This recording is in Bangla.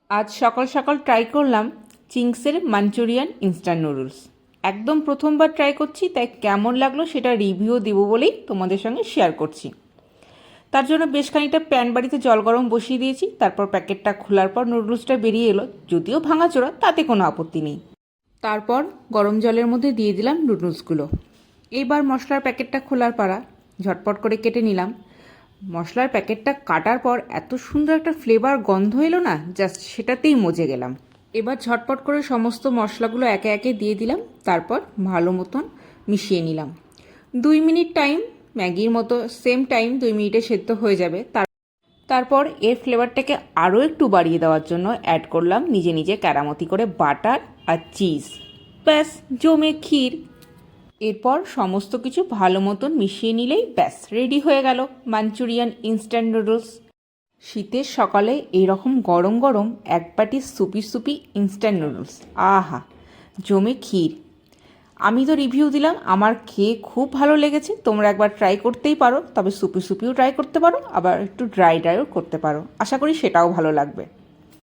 আজ সকাল সকাল ট্রাই করলাম চিংসের মাঞ্চুরিয়ান ইনস্ট্যান্ট নুডলস। একদম প্রথমবার ট্রাই করছি, তাই কেমন লাগলো সেটা রিভিউ দেবো বলেই তোমাদের সঙ্গে শেয়ার করছি। তার জন্য বেশ খানিকটা প্যান বাড়িতে জল গরম বসিয়ে দিয়েছি। তারপর প্যাকেটটা খোলার পর নুডলসটা বেরিয়ে এলো, যদিও ভাঙাচোরা, তাতে কোনো আপত্তি নেই। তারপর গরম জলের মধ্যে দিয়ে দিলাম নুডলসগুলো। এইবার মশলার প্যাকেটটা খোলার পালা, ঝটপট করে কেটে নিলাম। মশলার প্যাকেটটা কাটার পর এত সুন্দর একটা ফ্লেভার গন্ধ এলো না, জাস্ট সেটাতেই মজে গেলাম। এবার ঝটপট করে সমস্ত মশলাগুলো একে একে দিয়ে দিলাম, তারপর ভালো মতন মিশিয়ে নিলাম। 2 মিনিট টাইম, ম্যাগির মতো সেম টাইম, 2 মিনিটে সেদ্ধ হয়ে যাবে। তারপর এর ফ্লেভারটাকে আরও একটু বাড়িয়ে দেওয়ার জন্য অ্যাড করলাম নিজে নিজে ক্যারামতি করে বাটার আর চিজ। ব্যাস, জমে ক্ষীর। এরপর সমস্ত কিছু ভালো মতন মিশিয়ে নিলেই ব্যাস রেডি হয়ে গেল মাঞ্চুরিয়ান ইনস্ট্যান্ট নুডলস। শীতের সকালে এইরকম গরম গরম এক বাটি সুপি সুপি ইনস্ট্যান্ট নুডলস, আহা, জমে ক্ষীর। আমি তো রিভিউ দিলাম, আমার খেয়ে খুব ভালো লেগেছে। তোমরা একবার ট্রাই করতেই পারো, তবে সুপি সুপিও ট্রাই করতে পারো, আবার একটু ড্রাই ড্রাইও করতে পারো। আশা করি সেটাও ভালো লাগবে।